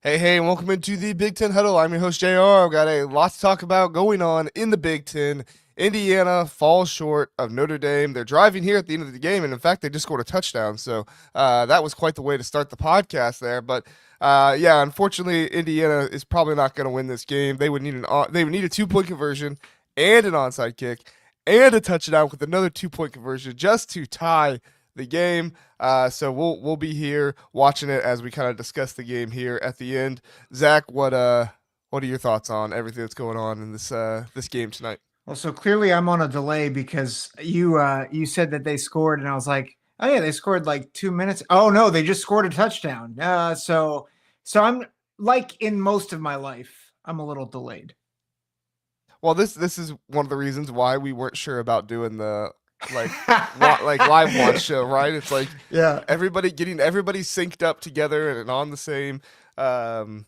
Hey, and welcome into the Big Ten Huddle. I'm your host, JR. I've got a lot to talk about going on in the Big Ten. Indiana falls short of Notre Dame. They're driving here at the end of the game, and in fact, they just scored a touchdown. So that was quite the way to start the podcast there. But yeah, unfortunately, Indiana is probably not going to win this game. They would need a 2 point conversion and an onside kick and a touchdown with another 2 point conversion just to tie the game. So we'll be here watching it as we kind of discuss the game here at the end. Zach, what are your thoughts on everything that's going on in this game tonight? Well, so clearly I'm on a delay because you said that they scored, and I was like, oh yeah, they scored like 2 minutes. Oh no, they just scored a touchdown. So I'm like in most of my life, I'm a little delayed. Well, this is one of the reasons why we weren't sure about doing the like live watch show, right? It's like Yeah. everybody synced up together and on the same um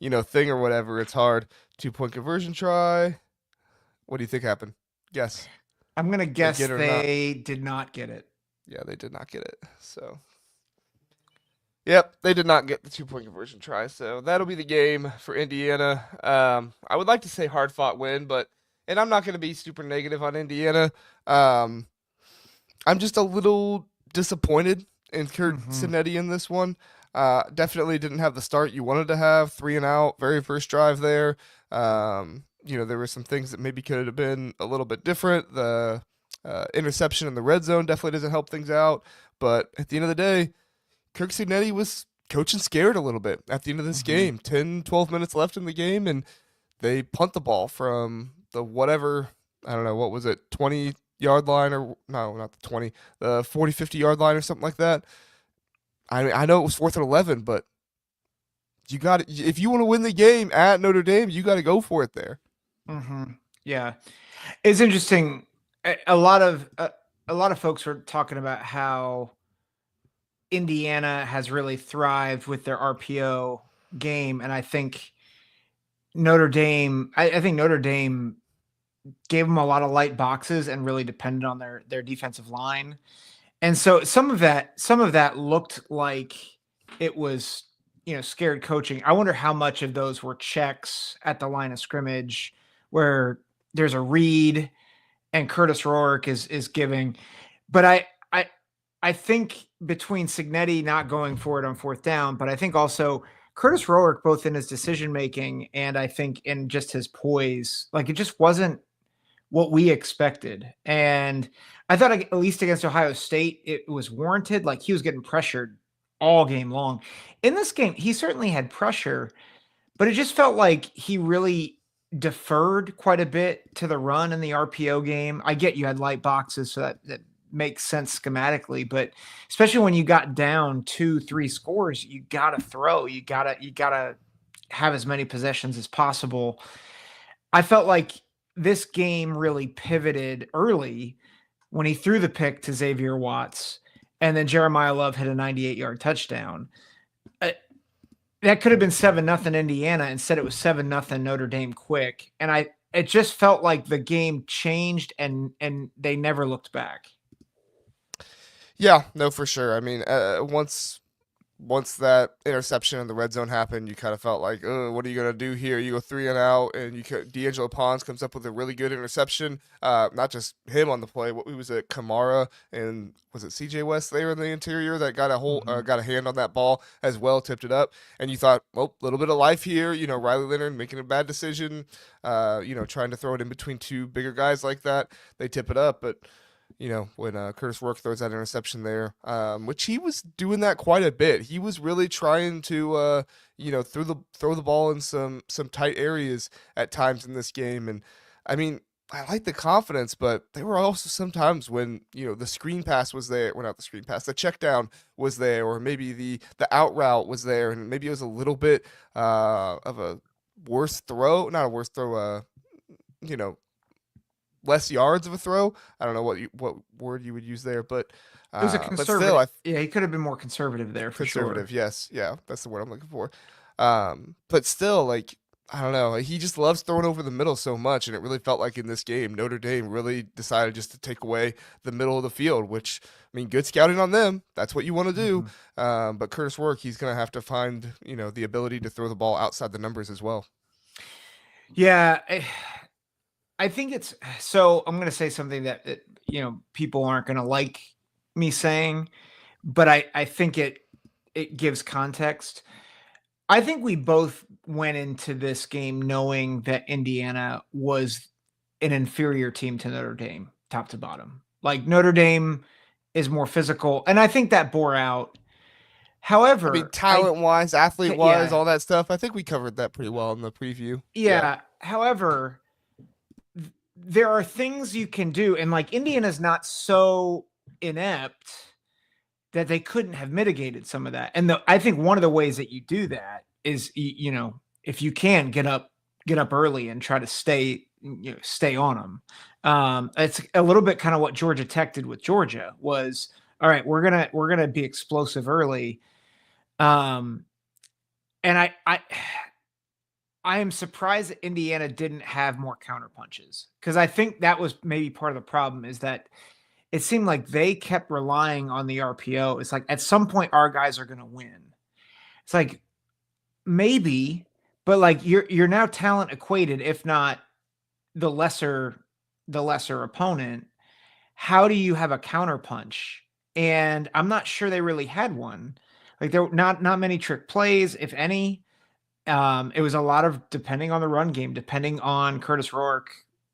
thing or whatever. It's hard. 2 point conversion try. What do you think happened? Guess. I'm gonna They guess get it or not? they did not get it. Yeah, they did not get it. So yep, they did not get the 2 point conversion try, so that'll be the game for Indiana. I would like to say hard fought win, and I'm not going to be super negative on Indiana. Um, I'm just a little disappointed in Kurt Hmm. Cinetti in this one. Definitely didn't have the start you wanted to have, 3 and out, very first drive there. There were some things that maybe could have been a little bit different. The interception in the red zone definitely doesn't help things out, but at the end of the day, Kirk Cignetti was coaching scared a little bit at the end of this Hmm. game. 10, 12 minutes left in the game, and they punt the ball from the whatever, I don't know, what was it, 20-yard line or no, not the 20, the 40, 50-yard line or something like that. I know it was fourth and 11, but if you want to win the game at Notre Dame, you got to go for it there. Hmm. Yeah, it's interesting. A lot of folks were talking about how Indiana has really thrived with their RPO game, and I think Notre Dame gave them a lot of light boxes and really depended on their defensive line. And so some of that looked like it was, scared coaching. I wonder how much of those were checks at the line of scrimmage where there's a read and Curtis Rourke is giving. But I think between Signetti not going for it on fourth down, but I think also Curtis Rourke, both in his decision making and I think in just his poise, like it just wasn't what we expected. And I thought at least against Ohio State, it was warranted. Like he was getting pressured all game long. In this game, he certainly had pressure, but it just felt like he really deferred quite a bit to the run in the RPO game. I get you had light boxes, so that makes sense schematically, but especially when you got down 2, 3 scores, you gotta throw. You gotta have as many possessions as possible. I felt like this game really pivoted early when he threw the pick to Xavier Watts, and then Jeremiah Love hit a 98-yard touchdown. Uh, that could have been 7-0 Indiana. Instead, it was 7-0 Notre Dame quick. And it just felt like the game changed and they never looked back. Yeah, no, for sure. I mean, once that interception in the red zone happened, you kind of felt like, oh, what are you gonna do here? You go 3 and out, and D'Angelo Pons comes up with a really good interception. Not just him on the play. What was it, Kamara and was it C.J. West there in the interior that Mhm. got a hand on that ball as well, tipped it up, and you thought, well, a little bit of life here. Riley Leonard making a bad decision. Trying to throw it in between two bigger guys like that, they tip it up, but when Curtis Rourke throws that interception there, which he was doing that quite a bit. He was really trying to, throw the ball in some tight areas at times in this game. And I mean, I like the confidence, but there were also some times when the screen pass was there. Well, not the screen pass, the check down was there, or maybe the out route was there, and maybe it was a little bit of a worse throw, not a worse throw. You know, less yards of a throw. I don't know what word you would use there, It was a but still, conservative. Yeah, he could have been more conservative there for sure. conservative. Yes, yeah, that's the word I'm looking for. But still, like. I don't know. He just loves throwing over the middle so much, and it really felt like in this game, Notre Dame really decided just to take away the middle of the field. Which, I mean, good scouting on them. That's what you want to do. Mhm. But Curtis Work, he's going to have to find the ability to throw the ball outside the numbers as well. Yeah, I think it's so. I'm going to say something that people aren't going to like me saying, but I think it gives context. I think we both went into this game knowing that Indiana was an inferior team to Notre Dame, top to bottom. Like Notre Dame is more physical, and I think that bore out. I mean, However, talent wise, athlete wise, yeah, all that stuff. I think we covered that pretty well in the preview. Yeah. yeah. However, there are things you can do, and like Indiana's not so inept that they couldn't have mitigated some of that. And I think one of the ways that you do that is, if you can get up early and try to stay on them. It's a little bit kind of what Georgia Tech did with Georgia was, all right, we're gonna be explosive early. Um, and I am surprised that Indiana didn't have more counter punches, because I think that was maybe part of the problem, is that it seemed like they kept relying on the RPO. It's like at some point our guys are going to win. It's like maybe, but like you're now talent equated, if not the lesser opponent. How do you have a counter punch? And I'm not sure they really had one. Like there were not many trick plays, if any. It was a lot of depending on the run game, depending on Curtis Rourke,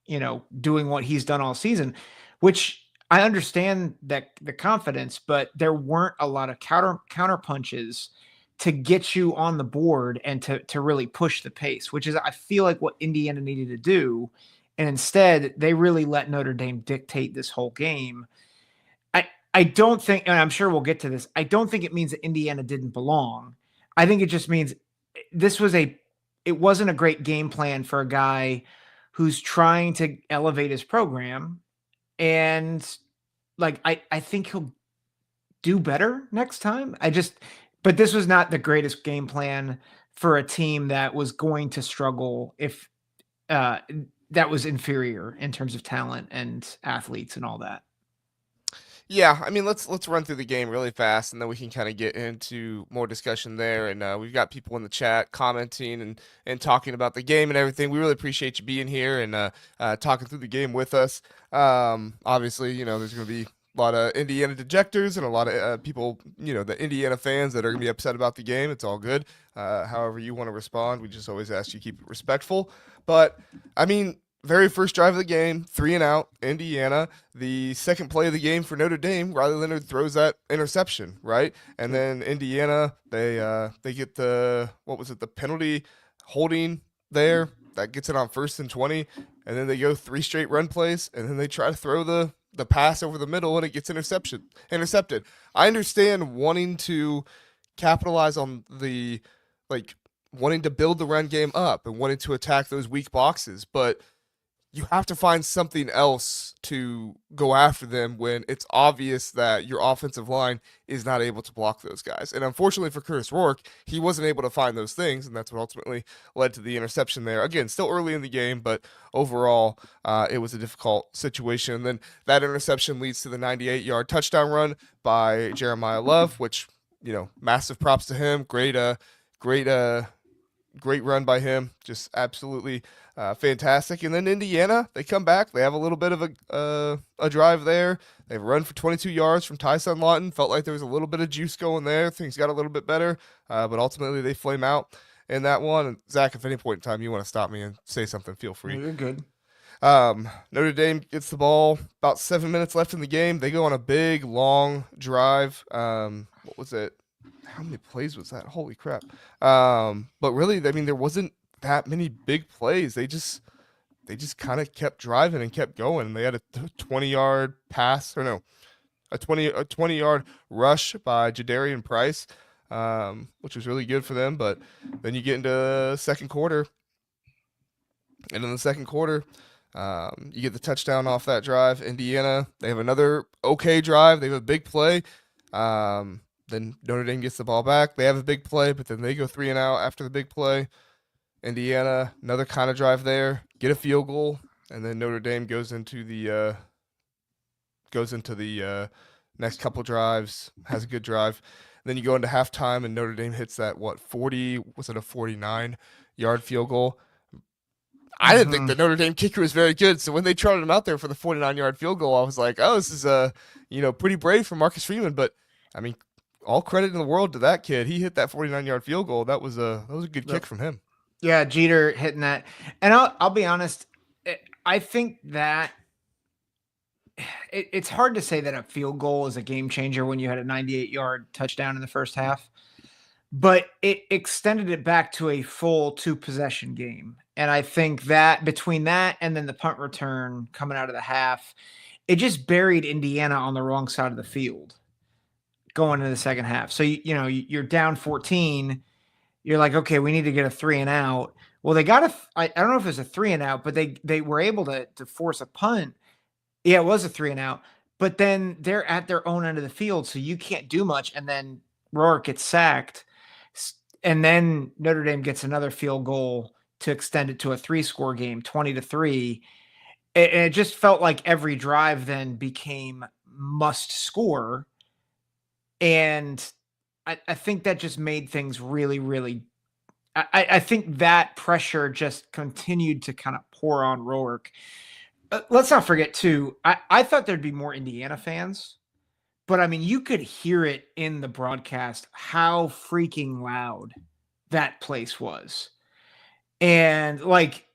doing what he's done all season, which I understand that the confidence, but there weren't a lot of counter punches to get you on the board and to really push the pace, which is I feel like what Indiana needed to do. And instead, they really let Notre Dame dictate this whole game. I don't think, and I'm sure we'll get to this, I don't think it means that Indiana didn't belong. I think it just means this was it wasn't a great game plan for a guy who's trying to elevate his program. And like I think he'll do better next time. But this was not the greatest game plan for a team that was going to struggle if uh that was inferior in terms of talent and athletes and all that. Yeah, I mean, let's run through the game really fast, and then we can kind of get into more discussion there. And we've got people in the chat commenting and talking about the game and everything. We really appreciate you being here and talking through the game with us. Obviously, there's going to be a lot of Indiana dejectors and a lot of people, the Indiana fans that are going to be upset about the game. It's all good. However you want to respond, we just always ask you keep it respectful. But I mean, very first drive of the game, 3-and-out, Indiana. The second play of the game for Notre Dame, Riley Leonard throws that interception, right? And then Indiana, they get the penalty holding there that gets it on 1st and 20, and then they go 3 straight run plays, and then they try to throw the pass over the middle, and it gets intercepted. I understand wanting to capitalize on the wanting to build the run game up and wanting to attack those weak boxes, but you have to find something else to go after them when it's obvious that your offensive line is not able to block those guys. And unfortunately for Curtis Rourke, he wasn't able to find those things, and that's what ultimately led to the interception there. Again, still early in the game, but overall, it was a difficult situation. And then that interception leads to the 98-yard touchdown run by Jeremiah Love, which, massive props to him. Great run by him, just absolutely fantastic. And then Indiana, they come back. They have a little bit of a drive there. They run for 22 yards from Tyson Lawton. Felt like there was a little bit of juice going there. Things got a little bit better, but ultimately they flame out in that one. And Zach, if at any point in time you want to stop me and say something, feel free. You're good. Notre Dame gets the ball, about 7 minutes left in the game. They go on a big, long drive. What was it? How many plays was that? Holy crap. But really, I mean, there wasn't that many big plays. They just kind of kept driving and kept going. They had a 20-yard pass, or no, a 20-yard rush by Jadarian Price, which was really good for them. But then you get into second quarter, and in the second quarter, you get the touchdown off that drive. Indiana, they have another okay drive. They have a big play. Then Notre Dame gets the ball back. They have a big play, but then they go 3-and-out after the big play. Indiana, another kind of drive there, get a field goal, and then Notre Dame goes into the next couple drives, has a good drive. Then you go into halftime, and Notre Dame hits that 40, was it a 49-yard field goal? I didn't think Mm-hmm. the Notre Dame kicker was very good, so when they trotted him out there for the 49-yard field goal, I was like, oh, this is pretty brave from Marcus Freeman. But I mean, all credit in the world to that kid. He hit that 49-yard field goal. That was a good Yep. kick from him. Yeah, Jeter hitting that. And I'll be honest, I think that it's hard to say that a field goal is a game changer when you had a 98-yard touchdown in the first half, but it extended it back to a full two possession game. And I think that between that and then the punt return coming out of the half, it just buried Indiana on the wrong side of the field going into the second half. So you're down 14. You're like, okay, we need to get a 3 and out. Well, they got I don't know if it was a 3 and out, but they were able to force a punt. Yeah, it was a 3 and out, but then they're at their own end of the field, so you can't do much. And then Rourke gets sacked, and then Notre Dame gets another field goal to extend it to a 3-score game, 20-3. And it just felt like every drive then became must score, and I think that just made things really, really. I think that pressure just continued to kind of pour on Rourke. Let's not forget too. I thought there'd be more Indiana fans, but I mean, you could hear it in the broadcast how freaking loud that place was, and like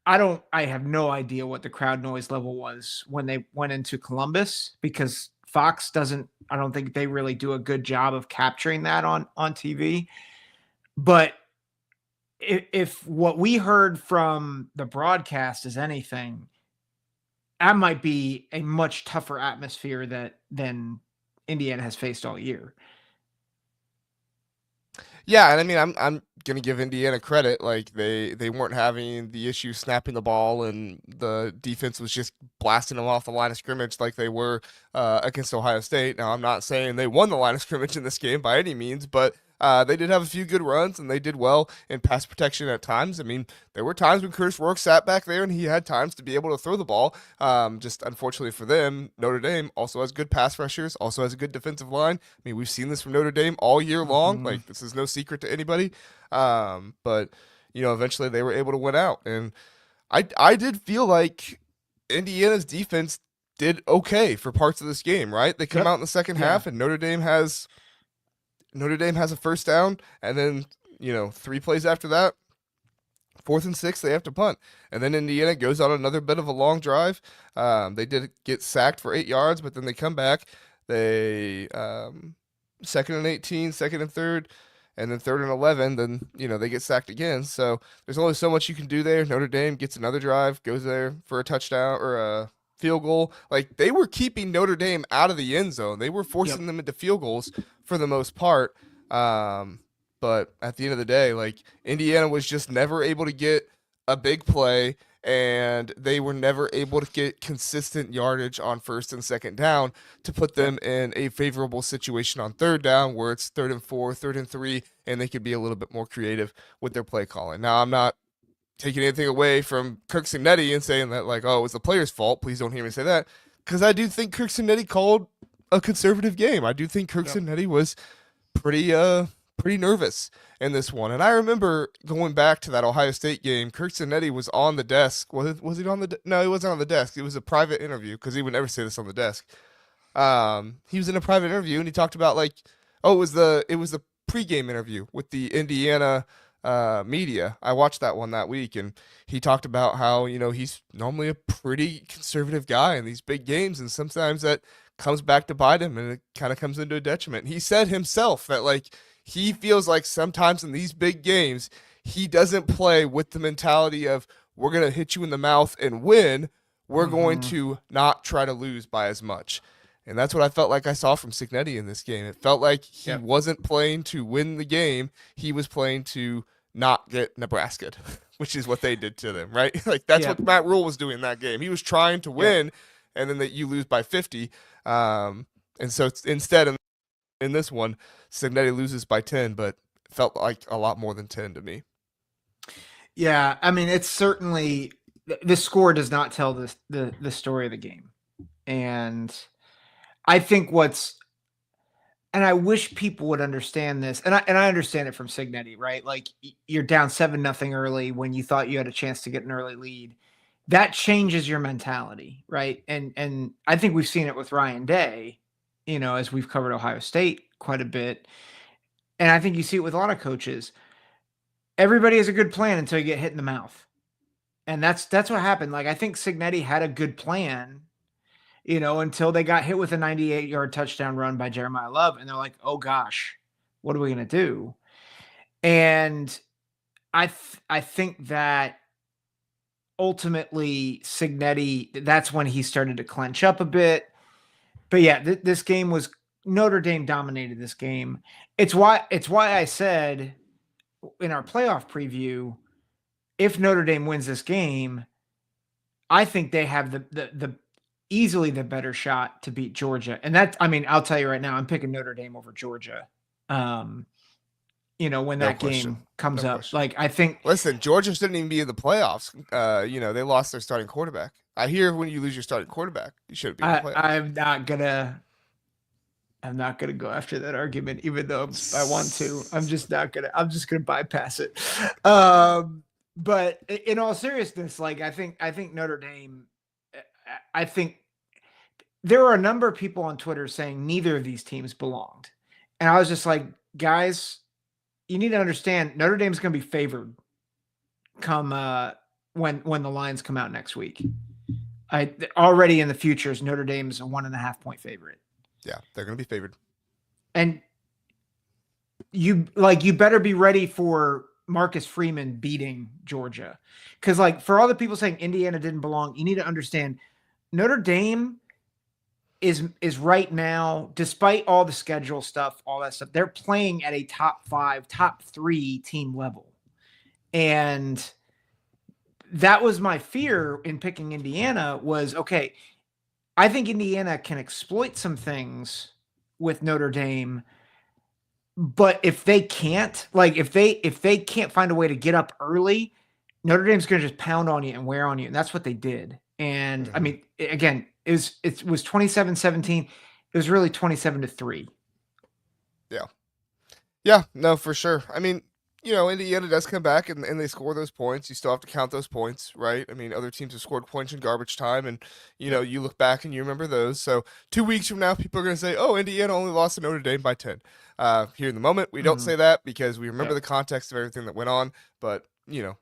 I have no idea what the crowd noise level was when they went into Columbus because Fox doesn't. I don't think they really do a good job of capturing that on TV. But if what we heard from the broadcast is anything, that might be a much tougher atmosphere than Indiana has faced all year. Yeah, and I mean, I'm gonna give Indiana credit. Like they weren't having the issue snapping the ball, and the defense was just blasting them off the line of scrimmage like they were against Ohio State. Now, I'm not saying they won the line of scrimmage in this game by any means, but they did have a few good runs, and they did well in pass protection at times. I mean, there were times when Curtis Rourke sat back there, and he had times to be able to throw the ball. Just unfortunately for them, Notre Dame also has good pass rushers, also has a good defensive line. I mean, we've seen this from Notre Dame all year long. Mm-hmm. Like, this is no secret to anybody. But eventually they were able to win out, and I did feel like Indiana's defense did okay for parts of this game. Right, they come out Yep. in the second Yeah. half, and Notre Dame has a first down, and then 3 plays after that, 4th and 6, they have to punt, and then Indiana goes on another bit of a long drive. They did get sacked for 8 yards, but then they come back. They 2nd and 18, 2nd and 3rd, and then 3rd and 11. Then they get sacked again. So there's only so much you can do there. Notre Dame gets another drive, goes there for a touchdown or a field goal. Like, they were keeping Notre Dame out of the end zone. They were Yep. forcing them into field goals for the most part. Um, but at the end of the day, like, Indiana was just never able to get a big play, and they were never able to get consistent yardage on first and second down to put Yep. them in a favorable situation on third down where it's 3rd and 4, 3rd and 3, and they could be a little bit more creative with their play calling. Now, I'm not taking anything away from Kirk Cignetti and saying that, like, oh, it was the player's fault. Please don't hear me say that, because I do think Kirk Cignetti called a conservative game. I do think Kirk Yep. Cignetti was pretty nervous in this one. And I remember going back to that Ohio State game. Kirk Cignetti was on the desk. Was he on the? No, he wasn't on the desk. It was a private interview because he would never say this on the desk. He was in a private interview, and he talked about, like, oh, it was the pregame interview with the Indiana media. I watched that one that week, and he talked about how he's normally a pretty conservative guy in these big games, and sometimes that comes back to bite him, and it kind of comes into a detriment. He said himself that, like, he feels like sometimes in these big games he doesn't play with the mentality of, we're gonna hit you in the mouth and win. We're going Mm-hmm. to not try to lose by as much. And that's what I felt like I saw from Cignetti in this game. It felt like he Yep. wasn't playing to win the game. He was playing to not get Nebraska, which is what they did to them, right? Like, that's what Yep. Matt Rule was doing in that game. He was trying to Yep. win, and then that you lose by 50. And so instead, in this one, Cignetti loses by 10, but it felt like a lot more than 10 to me. Yeah, I mean, it's certainly the score does not tell the story of the game, and I think what's and I wish people would understand this, and I understand it from Signetti, right? Like you're down 7-0 early when you thought you had a chance to get an early lead. That changes your mentality, right? And I think we've seen it with Ryan Day, as we've covered Ohio State quite a bit. And I think you see it with a lot of coaches. Everybody has a good plan until you get hit in the mouth. And that's what happened. Like I think Signetti had a good plan, until they got hit with a 98-yard touchdown run by Jeremiah Love, and they're like, "Oh gosh, what are we gonna do?" And I think that ultimately Signetti, that's when he started to clench up a bit. But yeah, this game was Notre Dame dominated this game. It's why I said in our playoff preview, if Notre Dame wins this game, I think they have the easily the better shot to beat Georgia. And I mean, I'll tell you right now, I'm picking Notre Dame over Georgia. Um, when No that question. game comes No up. question. Like I think Listen, Georgia shouldn't even be in the playoffs. They lost their starting quarterback. I hear when you lose your starting quarterback, you shouldn't be in the I playoffs. I'm not gonna go after that argument, even though I want to. I'm just gonna bypass it. But in all seriousness, like I think Notre Dame. I think there are a number of people on Twitter saying neither of these teams belonged, and I was just like, guys, you need to understand Notre Dame's going to be favored come when the lines come out next week. I already in the futures, Notre Dame's a 1.5 point favorite. Yeah, they're going to be favored. And you better be ready for Marcus Freeman beating Georgia. Because like for all the people saying Indiana didn't belong, you need to understand Notre Dame is right now, despite all the schedule stuff, all that stuff, they're playing at a top 5, top 3 team level. And that was my fear in picking Indiana was okay, I think Indiana can exploit some things with Notre Dame. But if they can't, like if they can't find a way to get up early, Notre Dame's going to just pound on you and wear on you, and that's what they did. And I Mm-hmm. mean, again, it was 27-17. It was really 27-3. Yeah. Yeah, no, for sure. I mean, Indiana does come back and they score those points. You still have to count those points, right? I mean, other teams have scored points in garbage time, and, Yep. you look back and you remember those. So 2 weeks from now, people are going to say, oh, Indiana only lost to Notre Dame by 10. Here in the moment, we don't Mm-hmm. say that because we remember Yep. the context of everything that went on. But,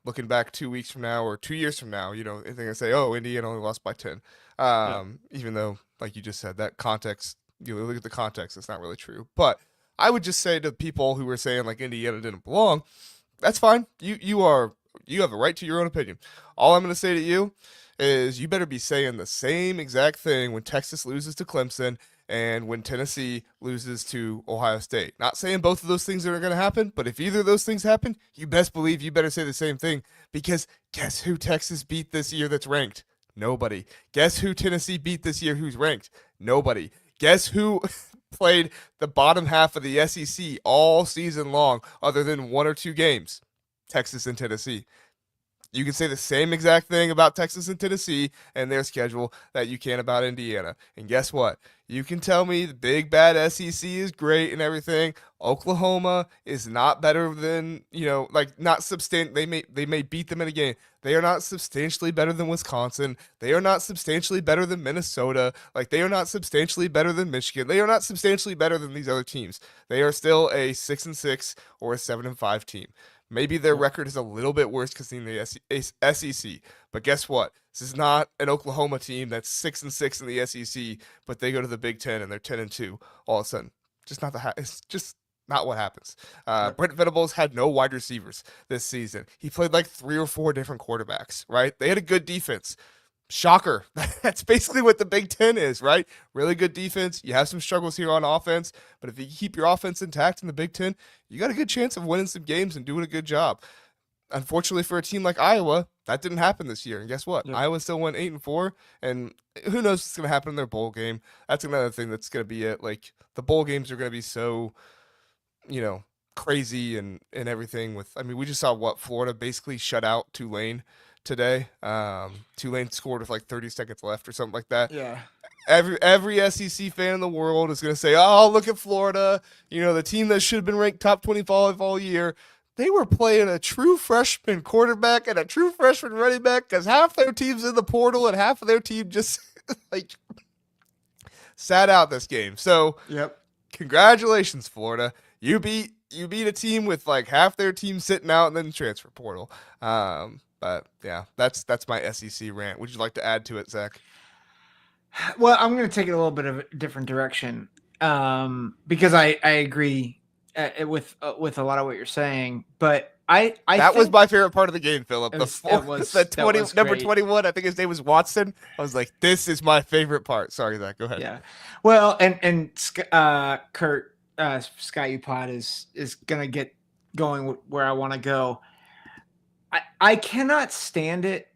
looking back 2 weeks from now or 2 years from now, they're going to say, oh, Indiana only lost by 10. Yep. Even though, like you just said, that context, look at the context, it's not really true. But I would just say to people who were saying like Indiana didn't belong, that's fine. You have a right to your own opinion. All I'm going to say to you is you better be saying the same exact thing when Texas loses to Clemson and when Tennessee loses to Ohio State. Not saying both of those things are going to happen, but if either of those things happen, you best believe you better say the same thing because guess who Texas beat this year that's ranked? Nobody. Guess who Tennessee beat this year who's ranked? Nobody. Guess who played the bottom half of the SEC all season long, other than one or two games? Texas and Tennessee. You can say the same exact thing about Texas and Tennessee and their schedule that you can about Indiana. And guess what? You can tell me the big bad SEC is great and everything. Oklahoma is not better than, like not substant they may beat them in a game. They are not substantially better than Wisconsin. They are not substantially better than Minnesota. Like they are not substantially better than Michigan. They are not substantially better than these other teams. They are still a 6-6 or a 7-5 team. Maybe their Yep. record is a little bit worse because in the SEC. But guess what? This is not an Oklahoma team that's 6-6 in the SEC, but they go to the Big Ten and they're 10-2 all of a sudden. Just not it's just not what happens. Yep. Brent Venables had no wide receivers this season. He played like 3 or 4 different quarterbacks, right? They had a good defense. Shocker. That's basically what the Big Ten is, right? Really good defense. You have some struggles here on offense, but if you keep your offense intact in the Big Ten, you got a good chance of winning some games and doing a good job. Unfortunately for a team like Iowa, that didn't happen this year. And guess what? Yep. Iowa still went 8-4, and who knows what's going to happen in their bowl game. That's another thing that's going to be it. Like the bowl games are going to be so, you know, crazy and everything with. I mean, we just saw what Florida basically shut out Tulane today. Tulane scored with like 30 seconds left or something like that. Yeah. Every SEC fan in the world is going to say, "Oh, look at Florida! You know, the team that should have been ranked top 25 all year. They were playing a true freshman quarterback and a true freshman running back because half their team's in the portal and half of their team just like sat out this game." So, Yep. congratulations, Florida! You beat a team with like half their team sitting out and then transfer portal. But yeah, that's my SEC rant. Would you like to add to it, Zach? Well, I'm going to take it a little bit of a different direction because I agree with a lot of what you're saying, but I that was think my favorite part of the game, Philip. it was, The that 20 was number great. 21. I think his name was Watson. I was like, this is my favorite part. Sorry, Zach. Go ahead. Yeah. Well, and Kurt Sky Upod is going to get going where I want to go. I cannot stand it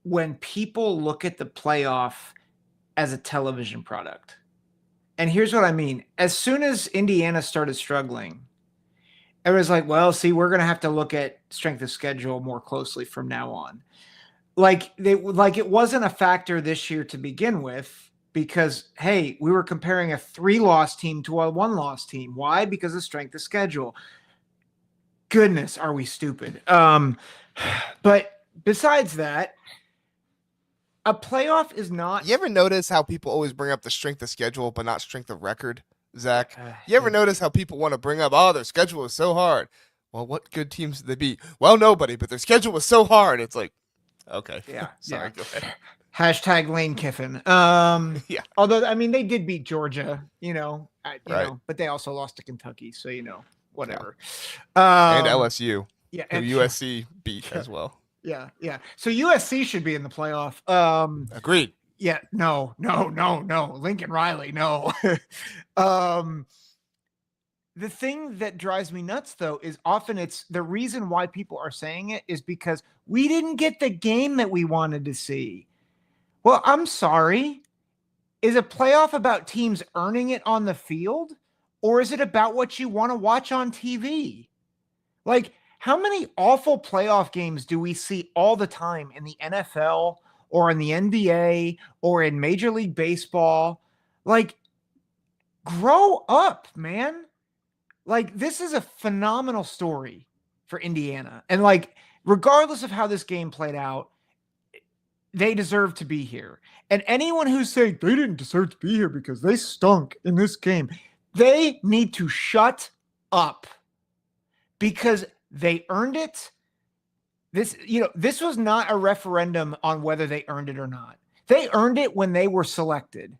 when people look at the playoff as a television product. And here's what I mean. As soon as Indiana started struggling, it was like, well, see, we're going to have to look at strength of schedule more closely from now on. Like it wasn't a factor this year to begin with because, hey, we were comparing a 3-loss team to a 1-loss team. Why? Because of strength of schedule. Goodness, are we stupid? But besides that, a playoff is not. You ever notice how people always bring up the strength of schedule, but not strength of record, Zach? You ever notice how people want to bring up, oh, their schedule is so hard? Well, what good teams did they beat? Well, nobody, but their schedule was so hard. It's like, okay. Yeah. Sorry, Yeah. go ahead. Hashtag Lane Kiffin. Yeah. Although, I mean, they did beat Georgia, Right. but they also lost to Kentucky. So, whatever. And LSU, Yeah. who USC beat as well. Yeah. Yeah. So USC should be in the playoff. Agreed. Yeah. No. Lincoln Riley. No. The thing that drives me nuts, though, is often it's the reason why people are saying it is because we didn't get the game that we wanted to see. Well, I'm sorry. Is a playoff about teams earning it on the field, or is it about what you want to watch on TV? Like, how many awful playoff games do we see all the time in the NFL or in the NBA or in Major League Baseball? Like, grow up, man. Like, this is a phenomenal story for Indiana. And, like, regardless of how this game played out, they deserve to be here. And anyone who's saying they didn't deserve to be here because they stunk in this game, they need to shut up because they earned it. This was not a referendum on whether they earned it or not. They earned it when they were selected.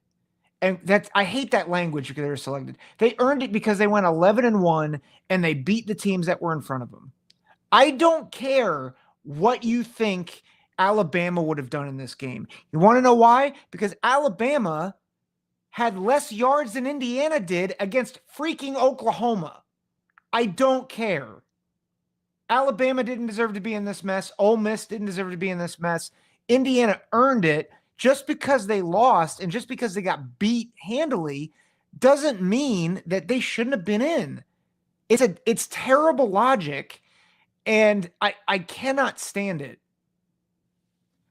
And I hate that language because they were selected. They earned it because they went 11-1 and they beat the teams that were in front of them. I don't care what you think Alabama would have done in this game. You want to know why? Because Alabama had less yards than Indiana did against freaking Oklahoma. I don't care. Alabama didn't deserve to be in this mess. Ole Miss didn't deserve to be in this mess. Indiana earned it. Just because they lost and just because they got beat handily doesn't mean that they shouldn't have been in. It's terrible logic, and I cannot stand it.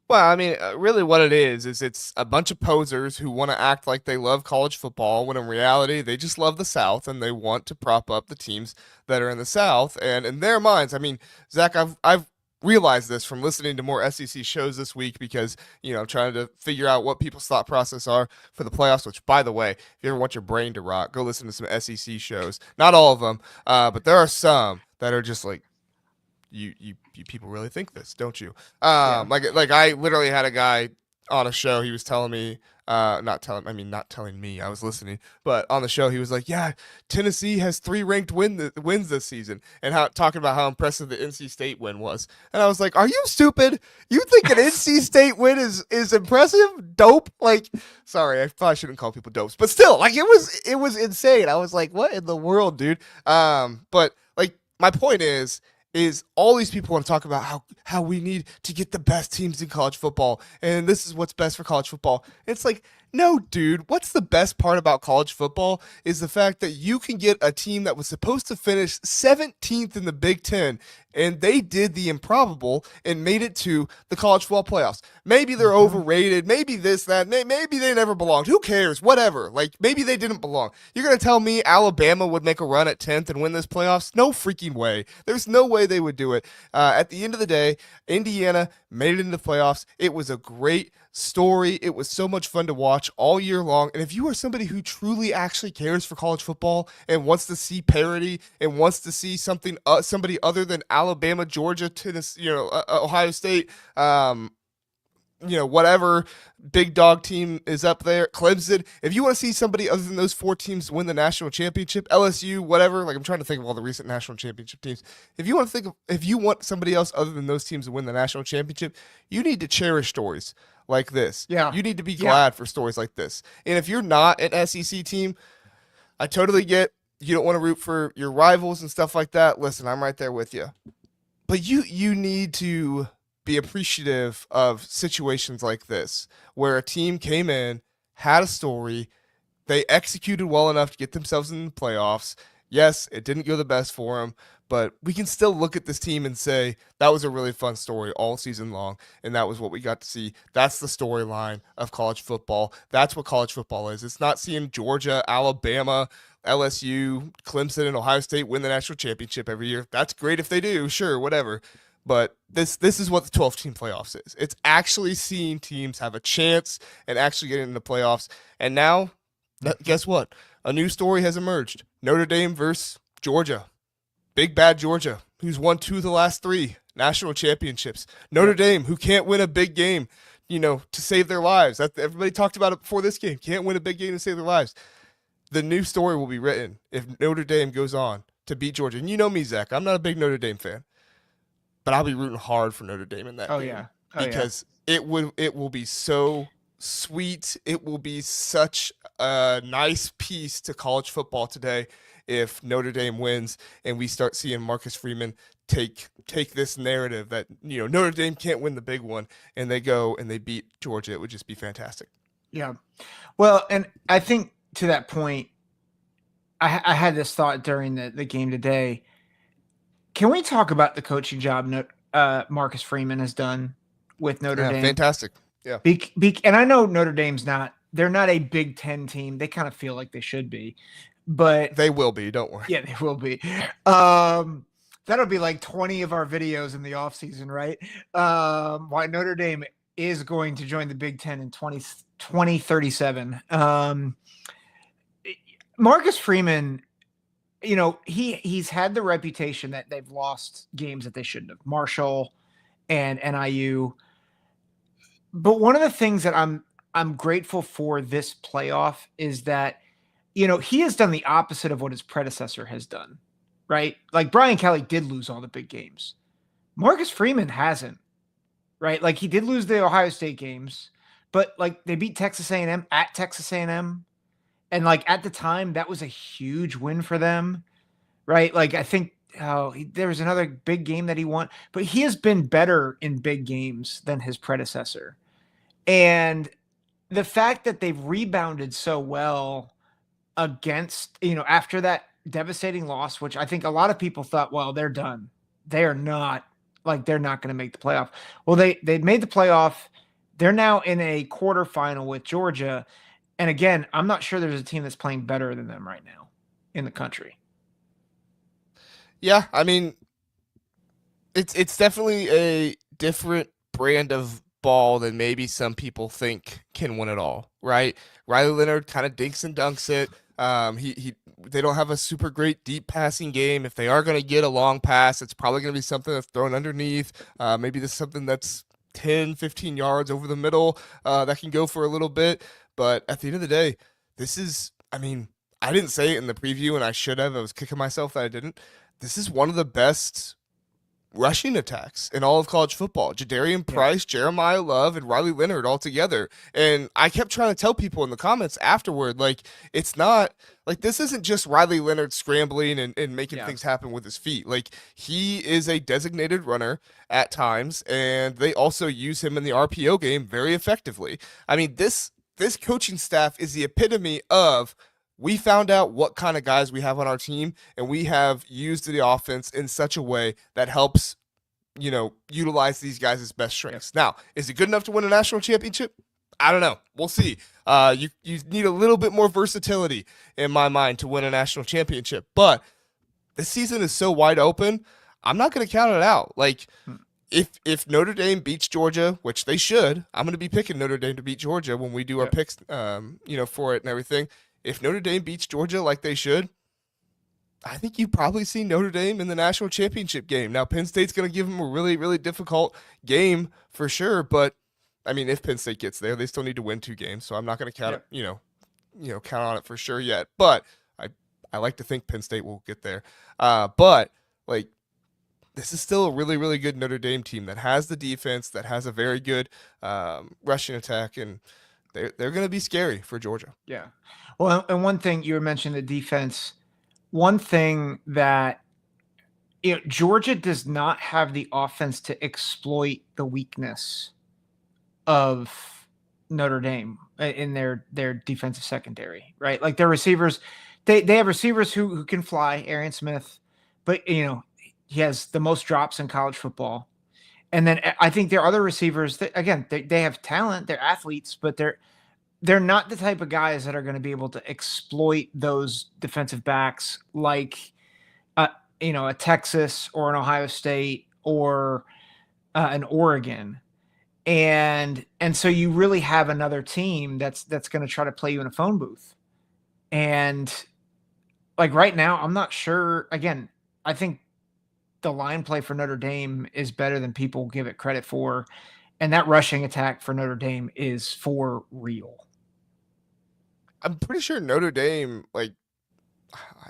Well, I mean, really what it is it's a bunch of posers who want to act like they love college football when in reality they just love the South and they want to prop up the teams that are in the South. And in their minds, I mean, Zach, I've realized this from listening to more SEC shows this week because, I'm trying to figure out what people's thought process are for the playoffs, which, by the way, if you ever want your brain to rot, go listen to some SEC shows. Not all of them, but there are some that are just like, you people really think this, don't you? Like I literally had a guy on a show. He was telling me, not telling me. I was listening, but on the show he was like, "Yeah, Tennessee has 3 ranked wins this season," and talking about how impressive the NC State win was. And I was like, "Are you stupid? You think an NC State win is impressive? Dope? Like, sorry, I probably shouldn't call people dopes, but still, like it was insane. I was like, what in the world, dude? But like my point is all these people want to talk about how we need to get the best teams in college football, and this is what's best for college football. It's like, No, dude, what's the best part about college football is the fact that you can get a team that was supposed to finish 17th in the Big Ten, and they did the improbable and made it to the college football playoffs. Maybe they're Mhm. overrated, maybe this, that, maybe they never belonged. Who cares? Whatever. Like, maybe they didn't belong. You're going to tell me Alabama would make a run at 10th and win this playoffs? No freaking way. There's no way they would do it. At the end of the day, Indiana made it into the playoffs. It was a great story. It was so much fun to watch all year long. And if you are somebody who truly actually cares for college football and wants to see parity and wants to see something, somebody other than Alabama, Georgia, Tennessee, Ohio State, whatever big dog team is up there, Clemson. If you want to see somebody other than those four teams win the national championship, LSU, whatever, like I'm trying to think of all the recent national championship teams. If you want somebody else other than those teams to win the national championship, you need to cherish stories like this. Yeah. You need to be Yeah. glad for stories like this. And if you're not an SEC team, I totally get you don't want to root for your rivals and stuff like that. Listen, I'm right there with you. But you need to be appreciative of situations like this where a team came in, had a story, they executed well enough to get themselves in the playoffs. Yes, it didn't go the best for them, but we can still look at this team and say that was a really fun story all season long, and that was what we got to see. That's the storyline of college football. That's what college football is. It's not seeing Georgia, Alabama, LSU, Clemson, and Ohio State win the national championship every year. That's great if they do, sure, whatever. But this is what the 12-team playoffs is. It's actually seeing teams have a chance and actually getting into the playoffs. And now, guess what? A new story has emerged. Notre Dame versus Georgia. Big bad Georgia, who's won two of the last three national championships. Notre Yep. Dame, who can't win a big game, to save their lives. Everybody talked about it before this game. Can't win a big game to save their lives. The new story will be written if Notre Dame goes on to beat Georgia. And you know me, Zach. I'm not a big Notre Dame fan, but I'll be rooting hard for Notre Dame in that Oh game yeah. Oh yeah. because it will be so sweet. It will be such a nice piece to college football today if Notre Dame wins and we start seeing Marcus Freeman take this narrative that Notre Dame can't win the big one and they go and they beat Georgia. It would just be fantastic. Yeah. Well, and I think to that point, I had this thought during the game today. Can we talk about the coaching job Marcus Freeman has done with Notre Yeah, Dame? fantastic. Yeah, And I know Notre Dame's they're not a Big Ten team. They kind of feel like they should be, but they will be. Don't worry. yeah, they will be. That'll be like 20 of our videos in the offseason, right? Why Notre Dame is going to join the Big Ten in 2037. Marcus Freeman, he's had the reputation that they've lost games that they shouldn't have. Marshall and NIU. But one of the things that I'm grateful for this playoff is that he has done the opposite of what his predecessor has done, right? Like Brian Kelly did lose all the big games. Marcus Freeman hasn't, right? Like he did lose the Ohio State games, but like they beat Texas A&M at Texas A&M. And like at the time, that was a huge win for them, right? Like I think there was another big game that he won, but he has been better in big games than his predecessor. And the fact that they've rebounded so well against, after that devastating loss, which I think a lot of people thought, well, they're done. They are not they're not going to make the playoff. Well, they made the playoff. They're now in a quarterfinal with Georgia. And again, I'm not sure there's a team that's playing better than them right now in the country. Yeah, I mean, it's definitely a different brand of ball than maybe some people think can win it all, right? Riley Leonard kind of dinks and dunks it. He they don't have a super great deep passing game. If they are going to get a long pass, it's probably going to be something that's thrown underneath. Maybe this is something that's 10, 15 yards over the middle that can go for a little bit. But at the end of the day, I mean, I didn't say it in the preview and I should have. I was kicking myself that I didn't. This is one of the best rushing attacks in all of college football. Jadarian Price, Jeremiah Love, and Riley Leonard all together. And I kept trying to tell people in the comments afterward, like, it's not like this isn't just Riley Leonard scrambling and making things happen with his feet. Like, he is a designated runner at times, and they also use him in the RPO game very effectively. I mean, this this coaching staff is the epitome of we found out what kind of guys we have on our team, and we have used the offense in such a way that helps, utilize these guys' best strengths. Now, is it good enough to win a national championship? I don't know. We'll see. You need a little bit more versatility in my mind to win a national championship, but this season is so wide open. I'm not going to count it out. Like, if Notre Dame beats Georgia, which they should, I'm going to be picking Notre Dame to beat Georgia when we do our picks, for it and everything. If Notre Dame beats Georgia like they should, I think you probably see Notre Dame in the national championship game. Now, Penn State's going to give them a really, really difficult game for sure. But I mean, if Penn State gets there, they still need to win 2 games. So I'm not going to count it, count on it for sure yet. But I like to think Penn State will get there. But like, this is still a really, really good Notre Dame team that has the defense, that has a very good rushing attack, and they're going to be scary for Georgia. Yeah. Well, and one thing you were mentioning the defense. One thing that Georgia does not have the offense to exploit the weakness of Notre Dame in their defensive secondary, right? Like their receivers, they have receivers who can fly. Arian Smith, but he has the most drops in college football. And then I think there are other receivers that, again, they have talent, they're athletes, but they're not the type of guys that are going to be able to exploit those defensive backs like, a Texas or an Ohio State or an Oregon. And so you really have another team that's going to try to play you in a phone booth. And like right now, I'm not sure. Again, I think the line play for Notre Dame is better than people give it credit for. And that rushing attack for Notre Dame is for real. I'm pretty sure Notre Dame, like,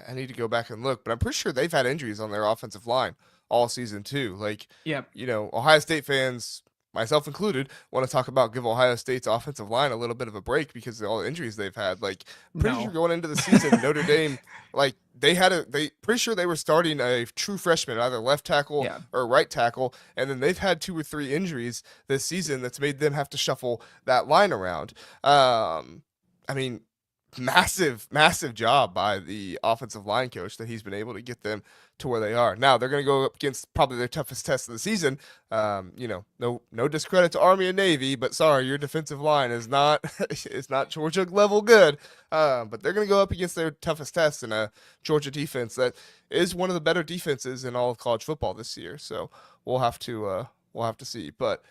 I need to go back and look, but I'm pretty sure they've had injuries on their offensive line all season too. Like, Ohio State fans, myself included, want to talk about give Ohio State's offensive line a little bit of a break because of all the injuries they've had. Like, pretty sure going into the season, Notre Dame, like, pretty sure they were starting a true freshman, either left tackle or right tackle, and then they've had 2 or 3 injuries this season that's made them have to shuffle that line around. I mean, massive job by the offensive line coach that he's been able to get them to where they are. Now they're going to go up against probably their toughest test of the season. No discredit to Army and Navy, but sorry, your defensive line is not Georgia level good. But they're going to go up against their toughest test in a Georgia defense that is one of the better defenses in all of college football this year. So we'll have to see. But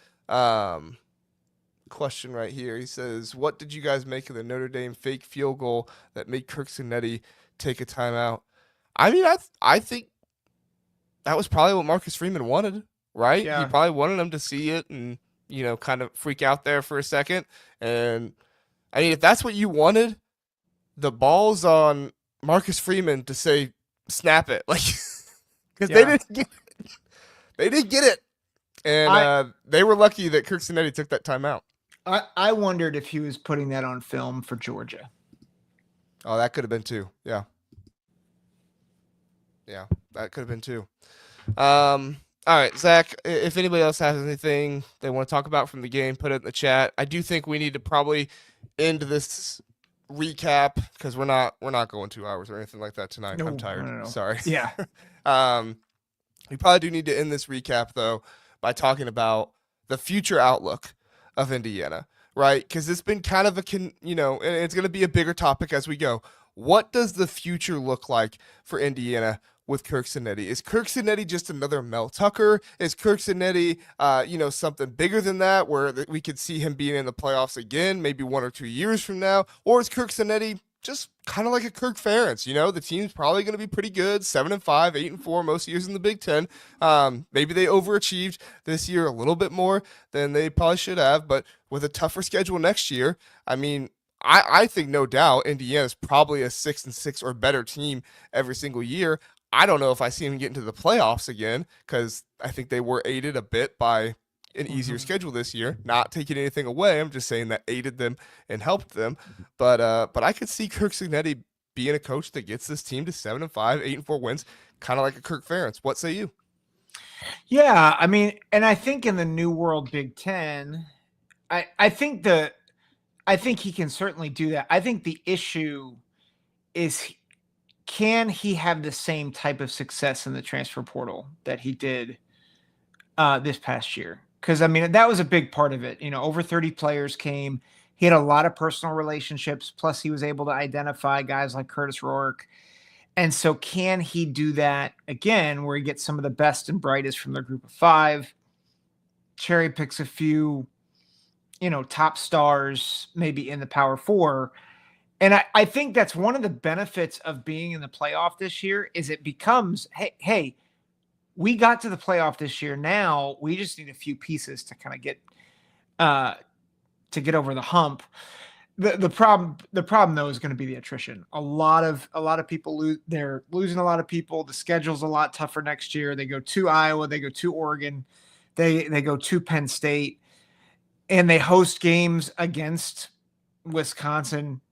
question right here. He says, what did you guys make of the Notre Dame fake field goal that made Kirk Cinetti take a timeout? I mean, I think that was probably what Marcus Freeman wanted, right? Yeah. He probably wanted him to see it and, kind of freak out there for a second. And I mean, if that's what you wanted, the ball's on Marcus Freeman to say, snap it. Like, because they didn't get it. And they were lucky that Kirk Cinetti took that timeout. I wondered if he was putting that on film for Georgia. Oh, that could have been too. Yeah. Yeah, that could have been too. All right, Zach, if anybody else has anything they want to talk about from the game, put it in the chat. I do think we need to probably end this recap because we're not going 2 hours or anything like that tonight. No, I'm tired. no. Sorry. Yeah. We probably do need to end this recap though by talking about the future outlook of Indiana, right? Because it's been kind of and it's going to be a bigger topic as we go. What does the future look like for Indiana with Kirk Cinetti? Is Kirk Cinetti just another Mel Tucker? Is Kirk Cinetti, something bigger than that where we could see him being in the playoffs again, maybe 1 or 2 years from now? Or is Kirk Cinetti just kind of like a Kirk Ferentz? The team's probably going to be pretty good, 7-5, 8-4 most years in the Big Ten. Maybe they overachieved this year a little bit more than they probably should have, but with a tougher schedule next year, I mean, I think no doubt Indiana's probably a 6-6 or better team every single year. I don't know if I see them get into the playoffs again because I think they were aided a bit by an easier schedule this year. Not taking anything away, I'm just saying that aided them and helped them. But I could see Kirk Cinetti being a coach that gets this team to 7-5, 8-4 wins, kind of like a Kirk Ferentz. What say you? Yeah, I mean, and I think in the New World Big Ten, I think I think he can certainly do that. I think the issue is, can he have the same type of success in the transfer portal that he did this past year? Because I mean, that was a big part of it. Over 30 players came. He had a lot of personal relationships. Plus, he was able to identify guys like Curtis Rourke. And so, can he do that again, where he gets some of the best and brightest from the group of five, cherry picks a few, top stars, maybe in the Power Four? And I think that's one of the benefits of being in the playoff this year is it becomes, hey, we got to the playoff this year. Now we just need a few pieces to kind of get over the hump. The problem though is going to be the attrition. A lot of people they're losing a lot of people. The schedule's a lot tougher next year. They go to Iowa, they go to Oregon, they go to Penn State, and they host games against Wisconsin,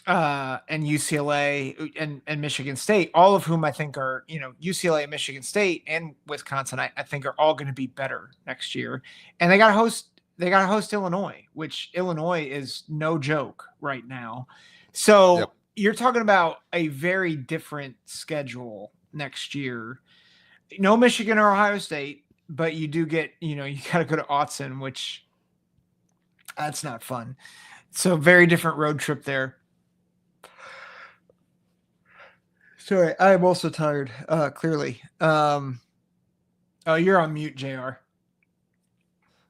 and UCLA and Michigan State, all of whom I think are, UCLA, Michigan State, and Wisconsin, I think are all going to be better next year. And they got to host Illinois, which Illinois is no joke right now. So You're talking about a very different schedule next year. No Michigan or Ohio State, but you do get, you got to go to Autzen, which that's not fun. So very different road trip there. Sorry, I am also tired, clearly. Oh, you're on mute, JR.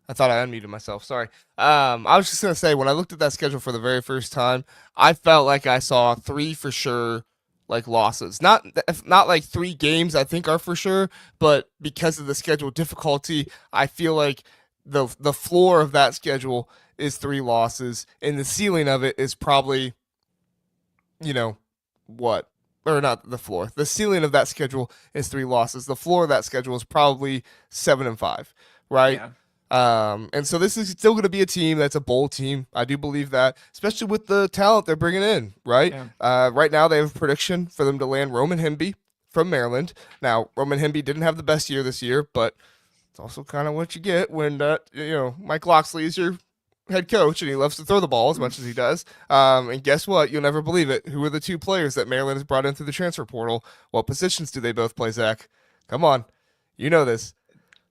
I thought I unmuted myself. Sorry. I was just going to say, when I looked at that schedule for the very first time, I felt like I saw 3 for sure, like, losses. Not like 3 games I think are for sure, but because of the schedule difficulty, I feel like the floor of that schedule is 3 losses, and the ceiling of it is probably, what? Or not the floor. The ceiling of that schedule is 3 losses. The floor of that schedule is probably 7-5, right? Yeah. And so this is still going to be a team that's a bowl team. I do believe that, especially with the talent they're bringing in, right? Yeah. Right now they have a prediction for them to land Roman Hemby from Maryland. Now, Roman Hemby didn't have the best year this year, but it's also kind of what you get when, Mike Locksley is your head coach, and he loves to throw the ball as much as he does. And guess what? You'll never believe it. Who are the 2 players that Maryland has brought in through the transfer portal? What positions do they both play, Zach? Come on. You know this.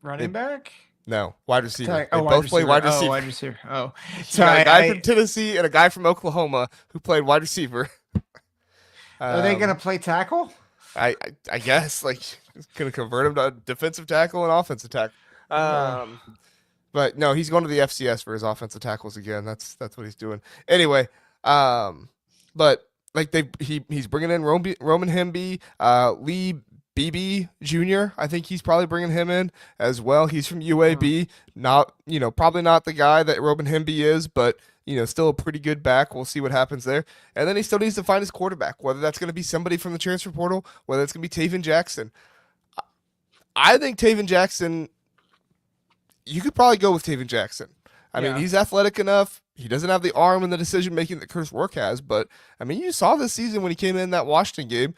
Running back? No, wide receiver. They wide both receiver. play wide receiver. Oh, wide receiver. Oh. Sorry, a guy from Tennessee and a guy from Oklahoma who played wide receiver. Are they going to play tackle? I guess, like, going to convert him to defensive tackle and offensive tackle. But no, he's going to the FCS for his offensive tackles again. That's what he's doing. Anyway, but like he's bringing in Roman Hemby, Lee Beebe Jr. I think he's probably bringing him in as well. He's from UAB. Not, probably not the guy that Roman Hemby is, but still a pretty good back. We'll see what happens there. And then he still needs to find his quarterback, whether that's going to be somebody from the transfer portal, whether it's going to be Taven Jackson. I think Taven Jackson, you could probably go with Taven Jackson. I mean, he's athletic enough. He doesn't have the arm and the decision-making that Curtis Rourke has, but, I mean, you saw this season when he came in that Washington game.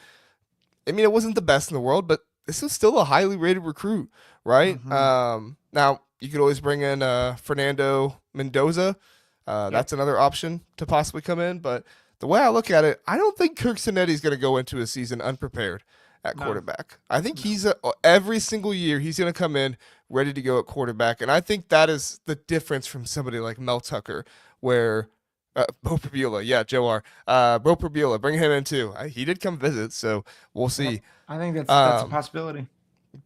I mean, it wasn't the best in the world, but this is still a highly rated recruit, right? Mm-hmm. Now, you could always bring in Fernando Mendoza. That's another option to possibly come in, but the way I look at it, I don't think Kirk Cinetti's going to go into a season unprepared at quarterback. I think he's every single year he's going to come in ready to go at quarterback, and I think that is the difference from somebody like Mel Tucker, where Bo Prabula, Joe R. Bo Prabula, bring him in too. He did come visit, so we'll see. I think that's a possibility.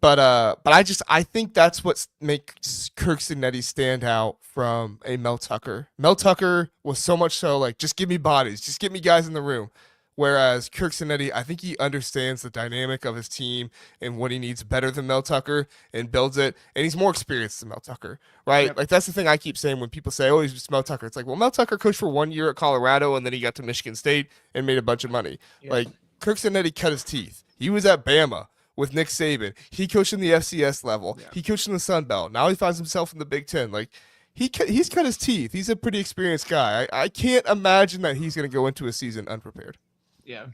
But I think that's what makes Kirk Cinetti stand out from a Mel Tucker. Mel Tucker was so much so like, just give me bodies, just get me guys in the room. Whereas Kirk Cinetti, I think he understands the dynamic of his team and what he needs better than Mel Tucker and builds it. And he's more experienced than Mel Tucker, right? Yep. Like, that's the thing I keep saying when people say, oh, he's just Mel Tucker. It's like, well, Mel Tucker coached for 1 year at Colorado, and then he got to Michigan State and made a bunch of money. Yep. Like, Kirk Cinetti cut his teeth. He was at Bama with Nick Saban. He coached in the FCS level. Yeah. He coached in the Sun Belt. Now he finds himself in the Big Ten. Like, he's cut his teeth. He's a pretty experienced guy. I can't imagine that he's going to go into a season unprepared. Yeah.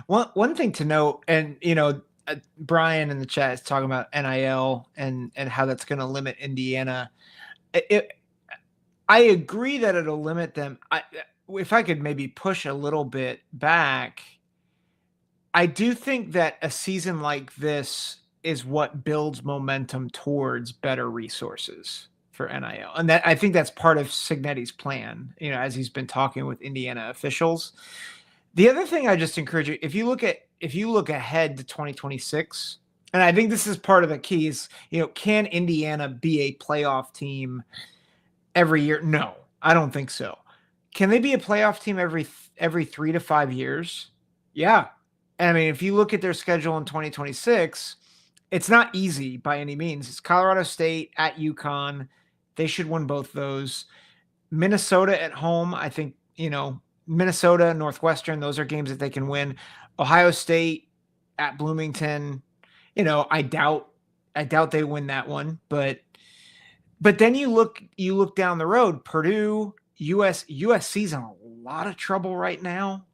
One thing to note, and Brian in the chat is talking about NIL and how that's going to limit Indiana. I I agree that it'll limit them. If I could maybe push a little bit back, I do think that a season like this is what builds momentum towards better resources for NIL. And that I think that's part of Signetti's plan, as he's been talking with Indiana officials. The other thing I just encourage you, if you look ahead to 2026, and I think this is part of the keys, can Indiana be a playoff team every year? No, I don't think so. Can they be a playoff team every 3 to 5 years? Yeah. I mean, if you look at their schedule in 2026, it's not easy by any means. It's Colorado State at UConn. They should win both those. Minnesota at home, I think, Minnesota, Northwestern, those are games that they can win. Ohio State at Bloomington, I doubt they win that one, but then you look down the road, Purdue, USC's in a lot of trouble right now.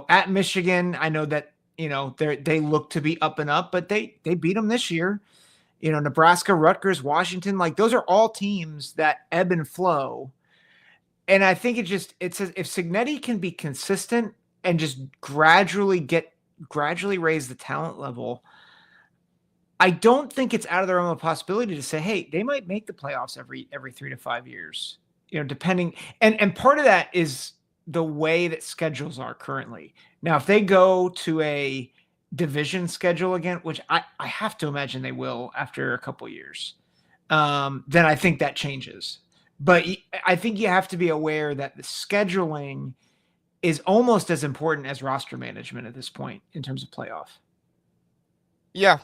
At Michigan, I know that, they look to be up and up, but they beat them this year. Nebraska, Rutgers, Washington, like those are all teams that ebb and flow. And I think it says if Signetti can be consistent and just gradually raise the talent level, I don't think it's out of the realm of possibility to say, hey, they might make the playoffs every 3 to 5 years, depending. And part of that is the way that schedules are currently. Now, if they go to a division schedule again, which I have to imagine they will after a couple years, then I think that changes. But I think you have to be aware that the scheduling is almost as important as roster management at this point in terms of playoff. Yeah.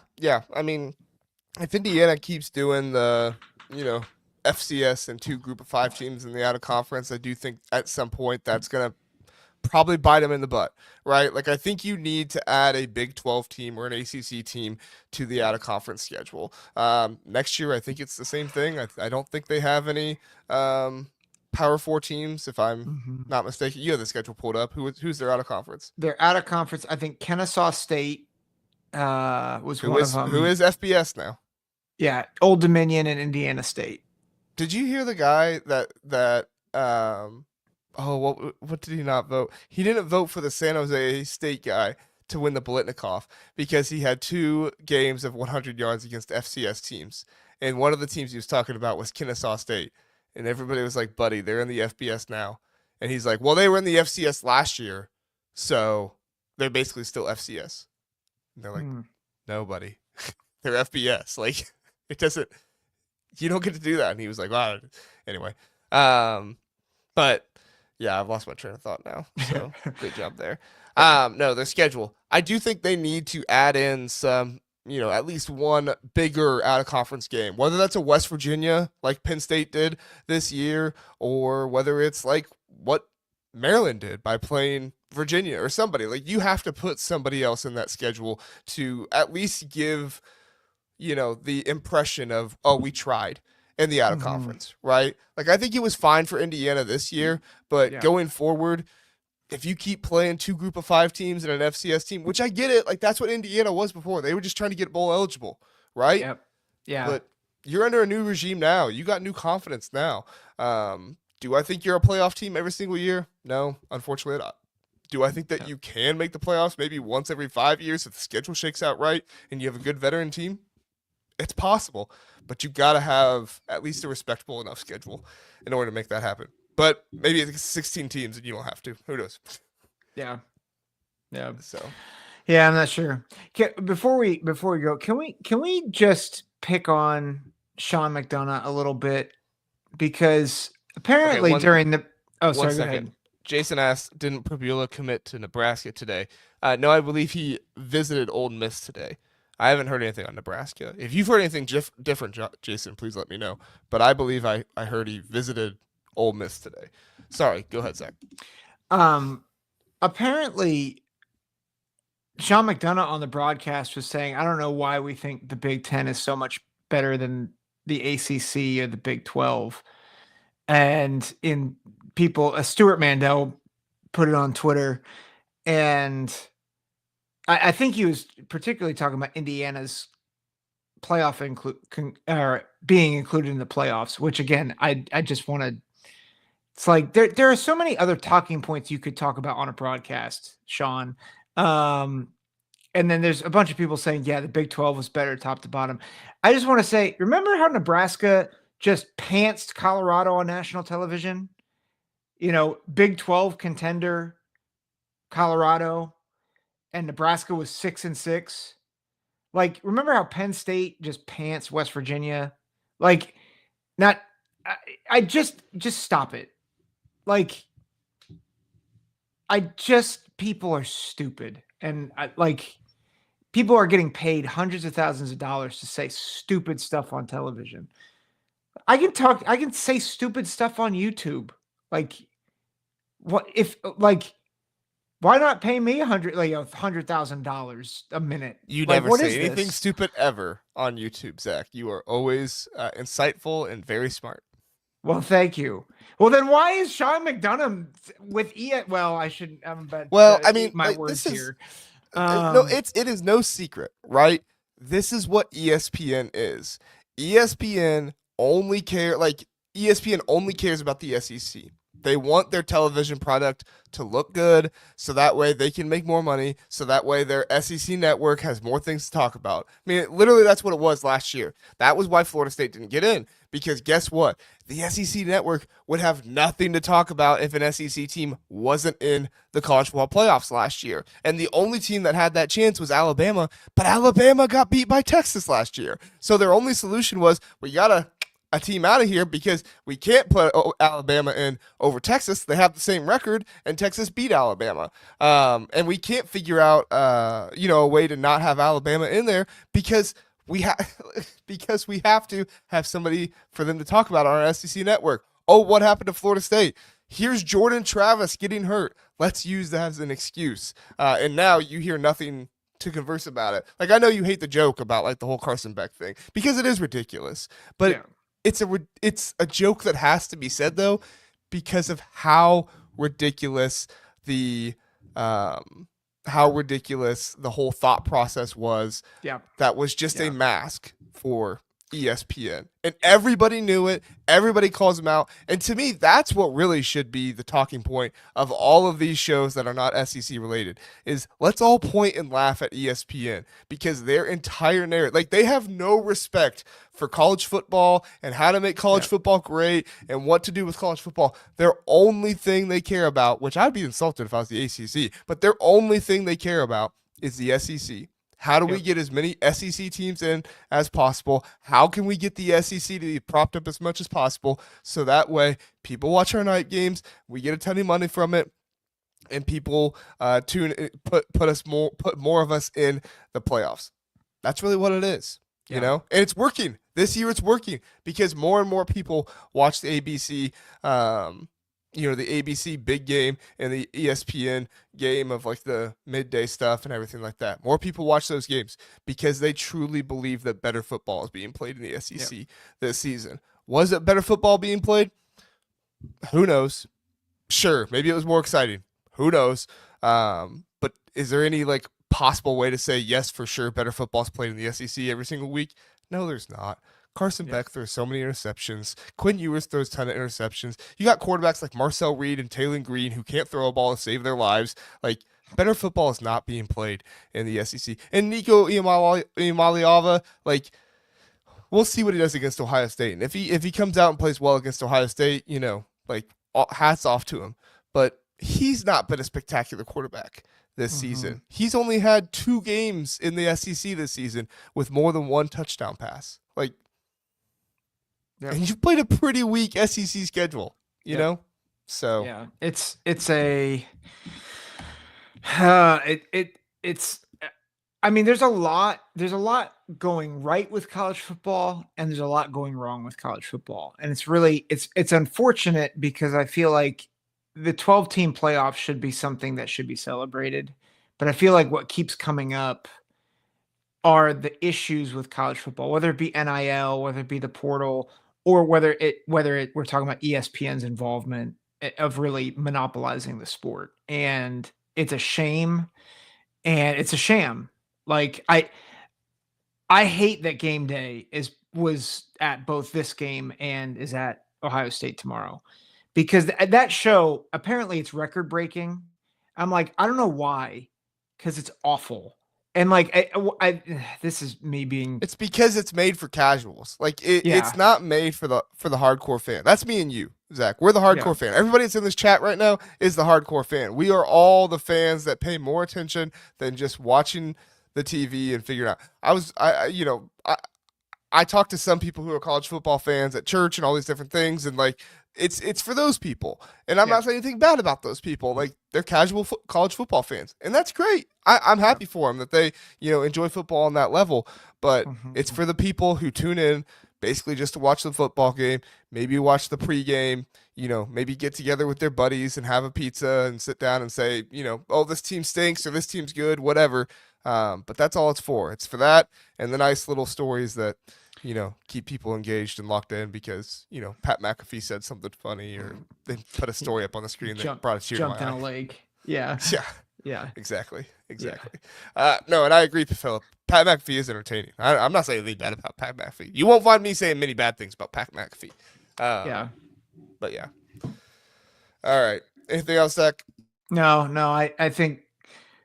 I mean, if Indiana keeps doing the, FCS and 2 group of 5 teams in the out of conference, I do think at some point that's going to probably bite them in the butt, right? Like, I think you need to add a Big 12 team or an ACC team to the out of conference schedule. Next year, I think it's the same thing. I don't think they have any Power 4 teams, if I'm not mistaken. You have the schedule pulled up. Who's their out of conference? They're out of conference. I think Kennesaw State was one of them. Who is FBS now? Yeah, Old Dominion and Indiana State. Did you hear the guy that what did he not vote? He didn't vote for the San Jose State guy to win the Bolitnikoff because he had 2 games of 100 yards against FCS teams. And one of the teams he was talking about was Kennesaw State. And everybody was like, buddy, they're in the FBS now. And he's like, well, they were in the FCS last year, so they're basically still FCS. And they're like, no, buddy, they're FBS. Like, it doesn't, you don't get to do that. And he was like, wow. Anyway. But yeah, I've lost my train of thought now. So good job there. No, their schedule. I do think they need to add in some, at least one bigger out of conference game, whether that's a West Virginia like Penn State did this year, or whether it's like what Maryland did by playing Virginia or somebody. Like, you have to put somebody else in that schedule to at least give, the impression of, oh, we tried in the out of conference, right? Like, I think it was fine for Indiana this year, but going forward, if you keep playing 2 group of 5 teams and an FCS team, which I get it, like that's what Indiana was before. They were just trying to get bowl eligible, right? Yep. Yeah. But you're under a new regime now. You got new confidence now. Do I think you're a playoff team every single year? No, unfortunately not. Do I think that you can make the playoffs maybe once every 5 years if the schedule shakes out right and you have a good veteran team? It's possible, but you got to have at least a respectable enough schedule in order to make that happen. But maybe it's 16 teams and you don't have to. Who knows? Yeah. So. Yeah, I'm not sure. Before we go, can we just pick on Sean McDonough a little bit, because apparently during the go ahead. Jason asked, didn't Prabula commit to Nebraska today? No, I believe he visited Ole Miss today. I haven't heard anything on Nebraska. If you've heard anything different, Jason, please let me know. But I believe I heard he visited Ole Miss today. Sorry, go ahead, Zach. Apparently, Sean McDonough on the broadcast was saying, I don't know why we think the Big Ten is so much better than the ACC or the Big 12. And Stuart Mandel put it on Twitter, and I think he was particularly talking about Indiana's playoff being included in the playoffs, which again, I just want to. It's like there are so many other talking points you could talk about on a broadcast, Sean. And then there's a bunch of people saying, yeah, the Big 12 was better top to bottom. I just want to say, remember how Nebraska just pantsed Colorado on national television? Big 12 contender Colorado, and Nebraska was 6-6. Like, remember how Penn State just pants West Virginia? Like, not. I just stop it. Like, people are stupid, and people are getting paid hundreds of thousands of dollars to say stupid stuff on television. I can say stupid stuff on YouTube. Like, what if why not pay me $100,000 a minute? You never say anything stupid ever on YouTube, Zach. You are always insightful and very smart. Well, thank you. Well, then why is Sean McDonough with Well, I shouldn't. Well, I mean, my words here. No, it is no secret, right? This is what ESPN is. ESPN only cares about the SEC. They want their television product to look good, so that way they can make more money, so that way their SEC network has more things to talk about. I mean, literally, that's what it was last year. That was why Florida State didn't get in, because guess what? The SEC network would have nothing to talk about if an SEC team wasn't in the college football playoffs last year. And the only team that had that chance was Alabama, but Alabama got beat by Texas last year. So their only solution was, we got to a team out of here because we can't put Alabama in over Texas. They have the same record, and Texas beat Alabama. And we can't figure out, a way to not have Alabama in there because we have to have somebody for them to talk about on our SEC network. Oh, what happened to Florida State? Here's Jordan Travis getting hurt. Let's use that as an excuse. And now you hear nothing to converse about it. Like, I know you hate the joke about like the whole Carson Beck thing because it is ridiculous, but yeah. It's a joke that has to be said though, because of how ridiculous the whole thought process was. Yeah, that was just a mask for ESPN, and everybody knew it. Everybody calls them out, and to me, that's what really should be the talking point of all of these shows that are not SEC related. Is let's all point and laugh at ESPN because their entire narrative, like they have no respect for college football and how to make college football great and what to do with college football. Their only thing they care about, which I'd be insulted if I was the ACC, but their only thing they care about is the SEC. How do we get as many SEC teams in as possible? How can we get the SEC to be propped up as much as possible so that way people watch our night games, we get a ton of money from it, and people put more of us in the playoffs. That's really what it is, you know? And it's working. This year it's working because more and more people watch the ABC the ABC big game and the ESPN game of like the midday stuff and everything like that. More people watch those games because they truly believe that better football is being played in the SEC this season. Was it better football being played? Who knows? Sure, maybe it was more exciting. Who knows? But is there any like possible way to say yes, for sure, better football is played in the SEC every single week? No, there's not. Carson Beck throws so many interceptions. Quinn Ewers throws a ton of interceptions. You got quarterbacks like Marcel Reed and Taylor Green who can't throw a ball to save their lives. Like, better football is not being played in the SEC. And Nico Iamaleava, like, we'll see what he does against Ohio State. And if he comes out and plays well against Ohio State, hats off to him. But he's not been a spectacular quarterback this season. He's only had 2 games in the SEC this season with more than 1 touchdown pass. Like, and you've played a pretty weak SEC schedule, you know? So yeah, it's a I mean, there's a lot going right with college football and there's a lot going wrong with college football. And it's unfortunate because I feel like the 12-team playoffs should be something that should be celebrated. But I feel like what keeps coming up are the issues with college football, whether it be NIL, whether it be the portal, or whether we're talking about ESPN's involvement of really monopolizing the sport. And it's a shame and it's a sham. Like I hate that game day was at both this game and is at Ohio State tomorrow because that show apparently it's record breaking. I'm like, I don't know why, because it's awful. And like, this is me being It's because it's made for casuals. Like it's yeah, not made for the hardcore fan. That's me and you, Zach. We're the yeah, hardcore fan. Everybody that's in this chat right now is the hardcore fan. We are all the fans that pay more attention than just watching the TV and figuring out. I talk to some people who are college football fans at church and all these different things, and like it's for those people. And I'm yeah, not saying anything bad about those people. Like they're casual college football fans, and that's great. I'm yeah. happy for them that they enjoy football on that level. But it's Mhm. for the people who tune in basically just to watch the football game, maybe watch the pregame. Maybe get together with their buddies and have a pizza and sit down and say, oh, this team stinks or this team's good, whatever. But that's all it's for. It's for that and the nice little stories that keep people engaged and locked in because, Pat McAfee said something funny or they put a story up on the screen that brought a tear to Jumped my in eye. a lake. Yeah, Yeah, yeah, exactly. yeah, Exactly. No, and I agree, Philip. Pat McAfee is entertaining. I'm not saying anything bad about Pat McAfee. You won't find me saying many bad things about Pat McAfee. yeah. But yeah. All right. Anything else, Zach? No, no. I think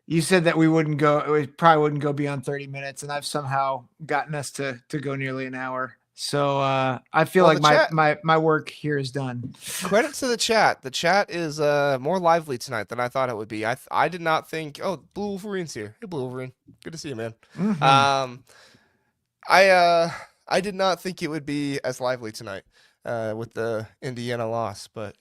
you said that we wouldn't go. We probably wouldn't go beyond 30 minutes, and I've somehow gotten us to go nearly an hour. So I feel Well, like the chat. my work here is done. Credit to the chat. The chat is more lively tonight than I thought it would be. I did not think. Oh, Blue Wolverine's here. Hey, Blue Wolverine. Good to see you, man. Hmm. Um, I did not think it would be as lively tonight with the Indiana loss, but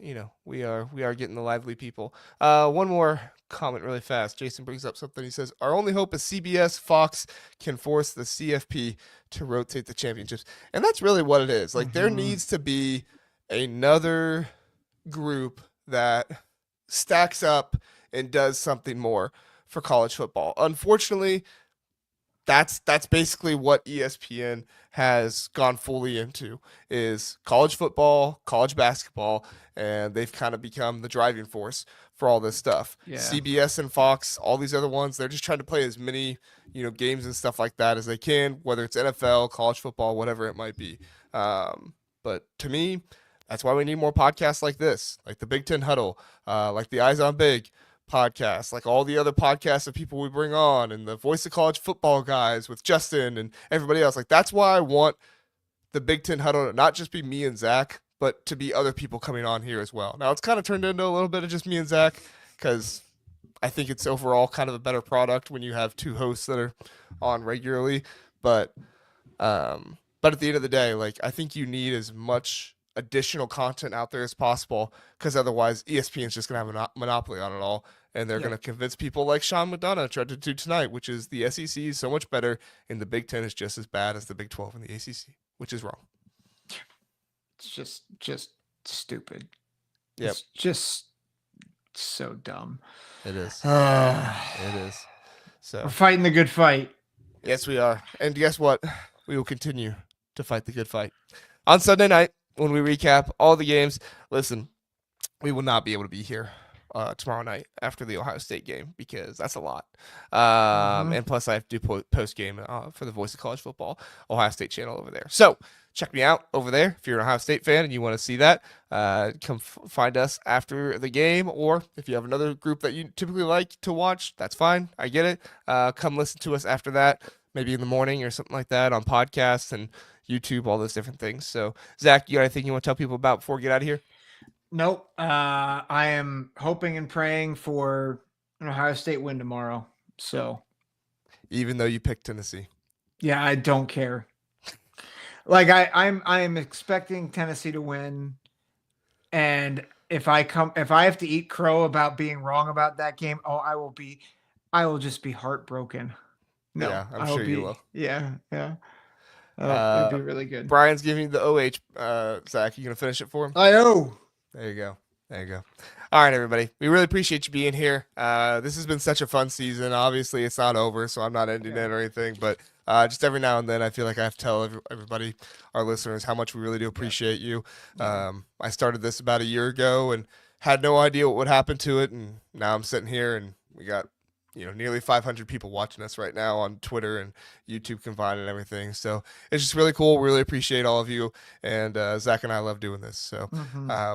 we are getting the lively people. One more comment really fast. Jason brings up something. He says our only hope is CBS Fox can force the CFP to rotate the championships, and that's really what it is. Like there Hmm. needs to be another group that stacks up and does something more for college football. Unfortunately, that's basically what ESPN has gone fully into is college football, college basketball, and they've kind of become the driving force for all this stuff. Yeah, CBS and Fox, all these other ones, they're just trying to play as many, games and stuff like that as they can, whether it's NFL, college football, whatever it might be. But to me, that's why we need more podcasts like this, like the Big Ten Huddle, like the Eyes on Big podcast, like all the other podcasts of people we bring on, and the Voice of College Football guys with Justin and everybody else. Like that's why I want the Big Ten Huddle to not just be me and Zach, but to be other people coming on here as well. Now it's kind of turned into a little bit of just me and Zach because I think it's overall kind of a better product when you have two hosts that are on regularly. But but at the end of the day, like I think you need as much additional content out there as possible because otherwise ESPN is just gonna have a monopoly on it all, and they're yeah. gonna convince people like Sean McDonough tried to do tonight, which is the SEC is so much better and the Big Ten is just as bad as the Big 12 and the ACC, which is wrong. It's just stupid. Yep, It's just so dumb. it is. We're It is. So fighting the good fight. yes, we are, and guess what? We will continue to fight the good fight on Sunday night when we recap all the games. Listen, we will not be able to be here tomorrow night after the Ohio State game because that's a lot. Hmm. And plus, I have to do post game for the Voice of College Football Ohio State channel over there. So check me out over there if you're an Ohio State fan and you want to see that. Come find us after the game, or if you have another group that you typically like to watch, that's fine. I get it. Come listen to us after that, maybe in the morning or something like that on podcasts and YouTube, all those different things. So, Zach, you got anything you want to tell people about before we get out of here? Nope. I am hoping and praying for an Ohio State win tomorrow. So Even though you picked Tennessee. yeah, I don't care. Like I'm expecting Tennessee to win, and if I have to eat crow about being wrong about that game, oh, I will just be heartbroken. No, Yeah, I'm I will sure you be will. yeah, yeah. Oh, it'd Uh, be really good. Brian's giving you the OH. Zach, you gonna finish it for him? I know. There you go. There you go. All right, everybody. We really appreciate you being here. This has been such a fun season. Obviously, it's not over, so I'm not ending Yeah. it or anything. But just every now and then, I feel like I have to tell everybody, our listeners, how much we really do Yeah. appreciate you. Yeah. I started this about a year ago and had no idea what would happen to it, and now I'm sitting here and we got nearly 500 people watching us right now on Twitter and YouTube combined and everything. So it's just really cool. Really appreciate all of you. And Zach and I love doing this. So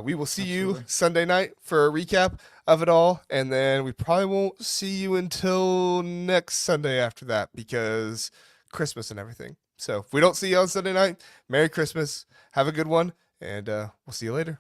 we will see you Sunday night for a recap of it all. And then we probably won't see you until next Sunday after that because Christmas and everything. So if we don't see you on Sunday night, Merry Christmas. Have a good one. And we'll see you later.